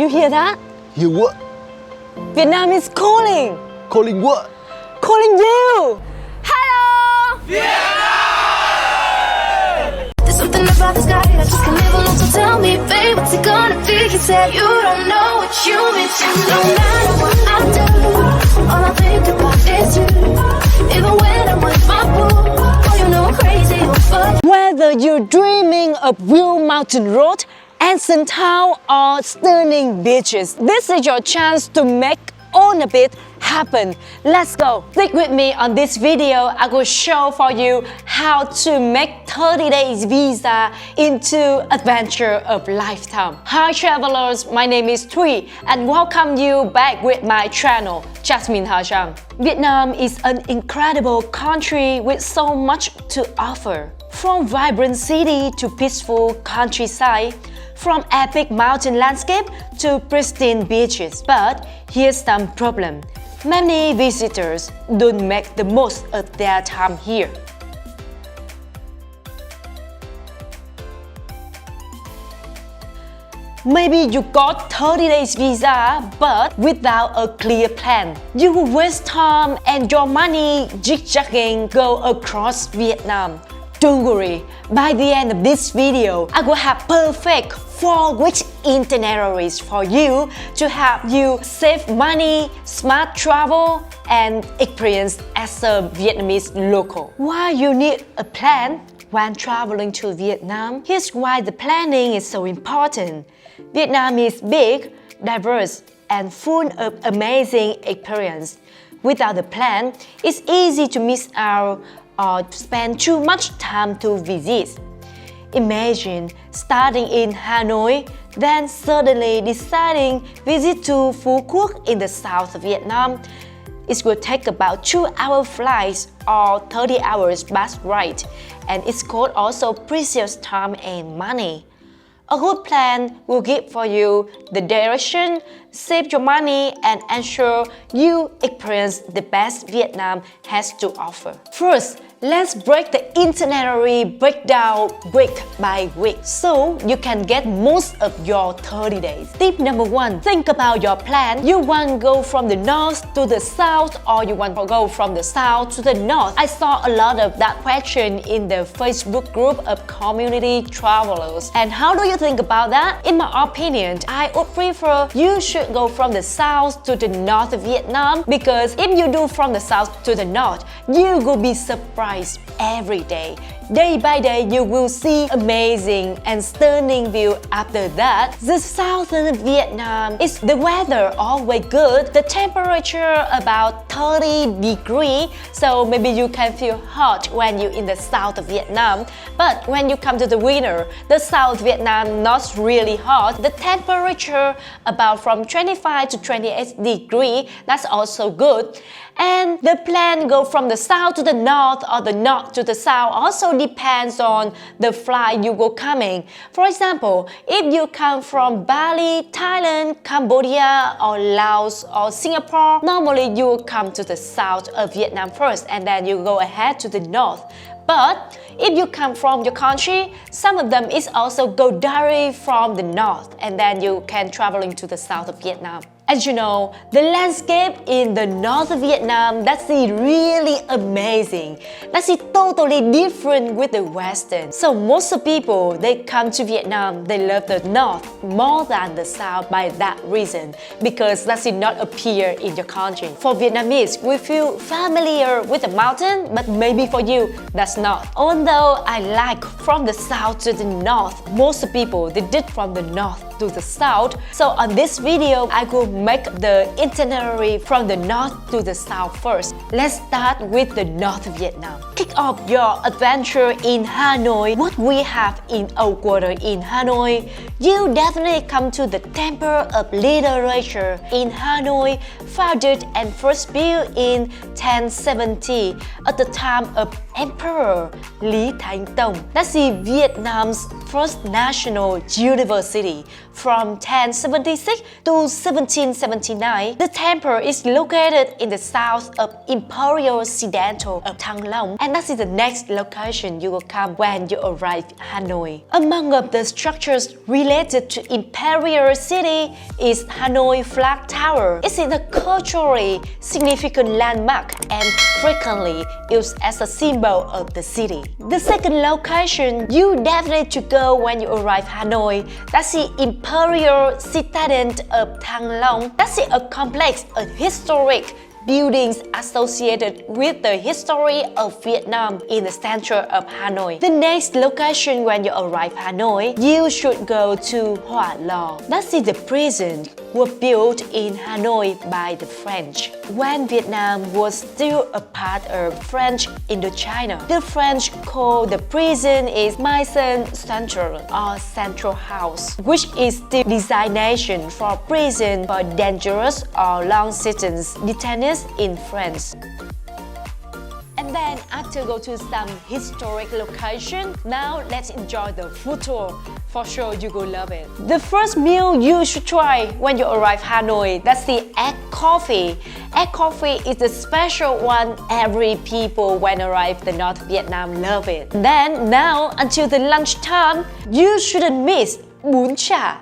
You hear that? Hear what? Vietnam is calling. Calling what? Calling you. Hello! There's something about this guy I just can't live alone. So tell me, babe, what's it gonna be? You said you don't know what you mean. No matter what I do, all I think about is you. Even when I'm with my boo, oh, you know I'm crazy over you. Whether you're dreaming of real mountain road, ancient town, or stunning beaches, this is your chance to make all of it happen. Let's go. Stick with me on this video. I will show for you how to make 30 days visa into adventure of lifetime. Hi travelers, my name is Thuy and welcome you back with my channel, Jasmine Hagiang. Vietnam is an incredible country with so much to offer. From vibrant city to peaceful countryside, from epic mountain landscape to pristine beaches. But here's some problem. Many visitors don't make the most of their time here. Maybe you got 30 days visa, but without a clear plan. You will waste time and your money zig-zagging go across Vietnam. Don't worry, by the end of this video, I will have perfect 4-week itineraries for you to help you save money, smart travel, and experience as a Vietnamese local. Why you need a plan when traveling to Vietnam? Here's why the planning is so important. Vietnam is big, diverse, and full of amazing experience. Without a plan, it's easy to miss out or spend too much time to visit. Imagine starting in Hanoi, then suddenly deciding visit to Phu Quoc in the south of Vietnam. It will take about 2-hour flights or 30 hours bus ride, and it's cost also precious time and money. A good plan will give for you the direction, save your money, and ensure you experience the best Vietnam has to offer. First, let's break the itinerary breakdown week by week so you can get most of your 30 days. Tip number 1, think about your plan. You want to go from the north to the south or you want to go from the south to the north? I saw a lot of that question in the Facebook group of community travelers. And how do you think about that? In my opinion, I would prefer you should go from the south to the north of Vietnam, because if you do from the south to the north, you will be surprised every day. Day by day, you will see amazing and stunning view. After that, the southern Vietnam is the weather always good. The temperature about 30 degrees, so maybe you can feel hot when you're in the south of Vietnam. But when you come to the winter, the south Vietnam not really hot. The temperature about from 25 to 28 degrees, that's also good. And the plan go from the south to the north or the north to the south also depends on the flight you go coming. For example, if you come from Bali, Thailand, Cambodia, or Laos, or Singapore, normally you will come to the south of Vietnam first and then you go ahead to the north. But if you come from your country, some of them is also go directly from the north and then you can traveling to the south of Vietnam. As you know, the landscape in the north of Vietnam, that's really amazing. That's totally different with the western. So most of people, they come to Vietnam, they love the north more than the south by that reason, because that's not appear in your country. For Vietnamese, we feel familiar with the mountain, but maybe for you, that's not. Although I like from the south to the north, most people, they did from the north to the south. So on this video, I will make the itinerary from the north to the south first. Let's start with the north of Vietnam. Kick off your adventure in Ha Noi. What we have in Old Quarter in Hanoi, you definitely come to the Temple of Literature in Hanoi, founded and first built in 1070 at the time of Emperor Lý Thánh Tông. That's Vietnam's first national university from 1076 to 1779. The temple is located in the south of Imperial Occidental of Thăng Long, and that is the next location you will come when you arrive Hanoi. Among of the structures related to Imperial City is Hanoi Flag Tower. It is a culturally significant landmark and frequently used as a symbol of the city. The second location you definitely to go when you arrive Hanoi, that's the Imperial Citadel of Thăng Long. That's a complex of historic buildings associated with the history of Vietnam in the center of Hanoi. The next location when you arrive Hanoi, you should go to Hỏa Lò. That's the prison was built in Hanoi by the French. When Vietnam was still a part of French Indochina, the French called the prison is Maison Centrale or Central House, which is the designation for prison for dangerous or long sentence detainees in France. And then after go to some historic location, now let's enjoy the food tour. For sure you will love it. The first meal you should try when you arrive Hanoi, that's the egg coffee. Egg coffee is the special one every people when arrive the North Vietnam love it. Then now until the lunchtime, you shouldn't miss bún chả.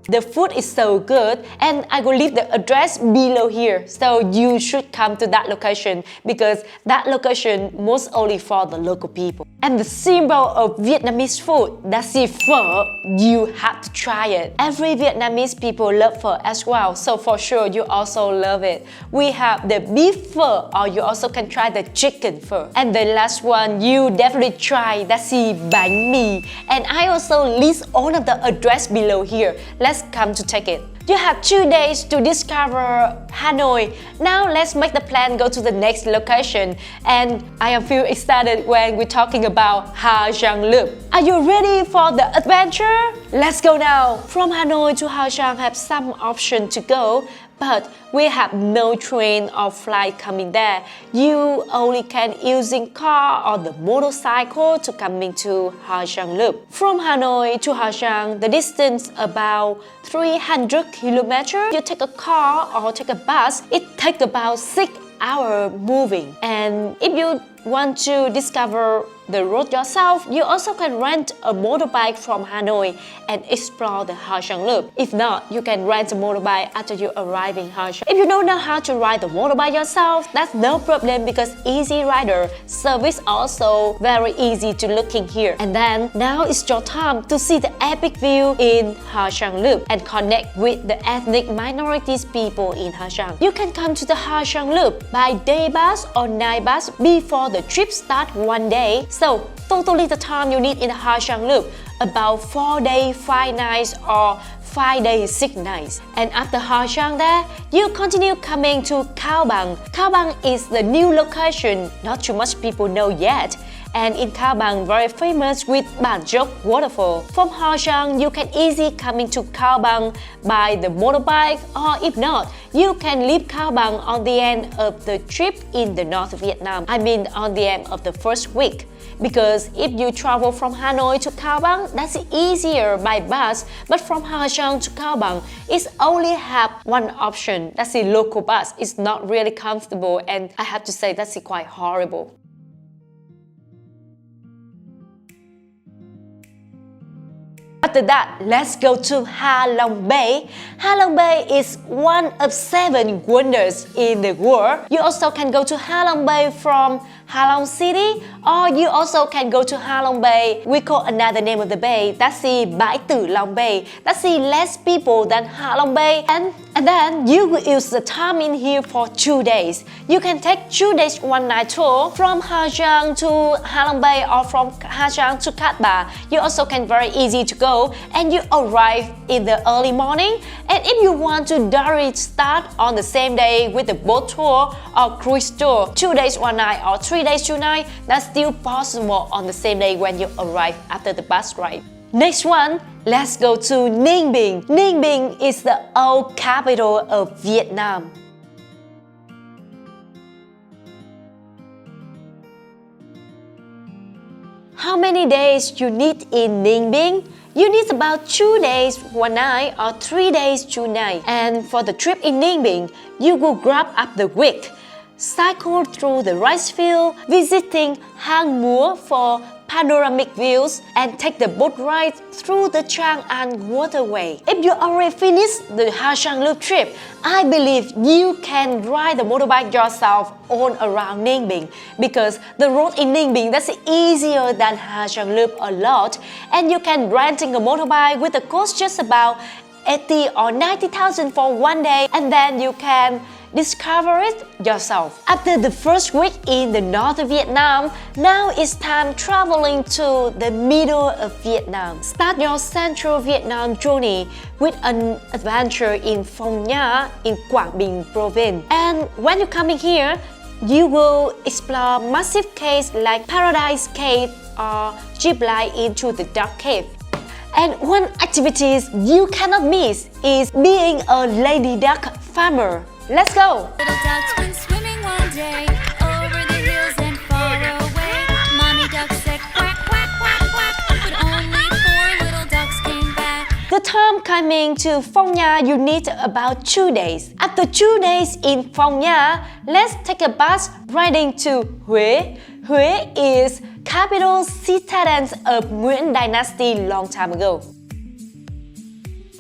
The food is so good, and I will leave the address below here, so you should come to that location because that location most only for the local people. And the symbol of Vietnamese food, that's the phở. You have to try it. Every Vietnamese people love phở as well, so for sure you also love it. We have the beef phở, or you also can try the chicken phở. And the last one you definitely try, that's the bánh mì. And I also list all of the address below here. Let's come to take it. You have 2 days to discover Hanoi. Now let's make the plan go to the next location. And I am feel excited when we're talking about Ha Giang Loop. Are you ready for the adventure? Let's go now. From Hanoi to Ha Giang have some option to go, but we have no train or flight coming there. You only can using car or the motorcycle to coming to Ha Giang Loop. From Hanoi to Ha Giang, the distance about 300 kilometers. You take a car or take a bus, it takes about 6 hours moving. And if you want to discover the road yourself, you also can rent a motorbike from Hanoi and explore the Ha Giang Loop. If not, you can rent a motorbike after you arrive in Ha Giang. If you don't know how to ride the motorbike yourself, that's no problem because Easy Rider service also very easy to look in here. And then now it's your time to see the epic view in Ha Giang Loop and connect with the ethnic minorities people in Ha Giang. You can come to the Ha Giang Loop by day bus or night bus before the trip start one day. So totally the time you need in the Ha Giang Loop, about 4 days, 5 nights or 5 days, 6 nights. And after Ha Giang there, you continue coming to Cao Bang. Cao Bang is the new location, not too much people know yet. And in Cao Bang, very famous with Bản Dốc waterfall. From Ha Giang, you can easily come into Cao Bang by the motorbike, or if not, you can leave Cao Bang on the end of the trip in the North Vietnam. I mean on the end of the first week. Because if you travel from Hanoi to Cao Bang, that's easier by bus. But from Ha Giang to Cao Bang, it's only have one option. That's the local bus. It's not really comfortable, and I have to say that's quite horrible. After that, let's go to Ha Long Bay. Ha Long Bay is one of 7 wonders in the world. You also can go to Ha Long Bay from Ha Long City, or you also can go to Ha Long Bay. We call another name of the bay, that's the Bãi Tử Long Bay. That's the less people than Ha Long Bay. And then you will use the time in here for 2 days. You can take 2 days, 1 night tour from Ha Giang to Ha Long Bay or from Ha Giang to Cát Bà. You also can very easy to go and you arrive in the early morning. And if you want to direct start on the same day with the boat tour or cruise tour, 2 days, 1 night or 3 days, 2 nights, that's still possible on the same day when you arrive after the bus ride. Next one, Let's go to Ninh Bình. Ninh Bình is the old capital of Vietnam. How many days you need in Ninh Bình? You need about 2 days, 1 night or 3 days, 2 nights. And for the trip in Ninh Bình, you will grab up the week. Cycle through the rice field, visiting hang múa for panoramic views, and take the boat ride through the Trang An waterway. If you already finished the Ha Giang Loop trip, I believe you can ride the motorbike yourself all around Ninh Bình, because the road in Ninh Bình that's easier than Ha Giang Loop a lot, and you can renting a motorbike with a cost just about 80 or 90,000 for 1 day, and then you can discover it yourself. After the first week in the north of Vietnam, now it's time traveling to the middle of Vietnam. Start your central Vietnam journey with an adventure in Phong Nha in Quảng Bình province. And when you're coming here, you will explore massive caves like Paradise Cave or zip line into the Dark Cave. And one activity you cannot miss is being a lady duck farmer. Let's go! Little ducks went swimming one day over the hills and far away. Mommy duck said quack, quack, quack, quack, but only 4 little ducks came back. The time coming to Phong Nha, you need about 2 days. After 2 days in Phong Nha, let's take a bus riding to Huế. Huế is capital citadel of Nguyễn Dynasty long time ago.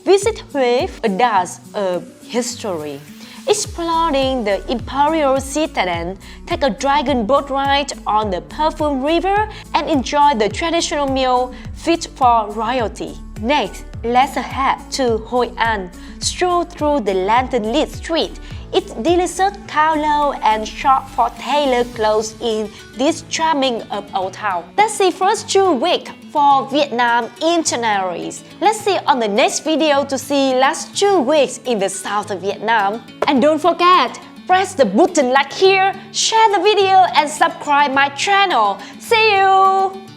Visit Huế, a dash of history. Exploring the imperial citadel, take a dragon boat ride on the Perfume River and enjoy the traditional meal fit for royalty. Next, let's head to Hội An. Stroll through the lantern-lit street. It's delicious Cao and shop for tailored clothes in this charming of old town. That's the first 2 weeks for Vietnam itineraries. Let's see on the next video to see last 2 weeks in the south of Vietnam. And don't forget, press the button like here, share the video and subscribe my channel. See you!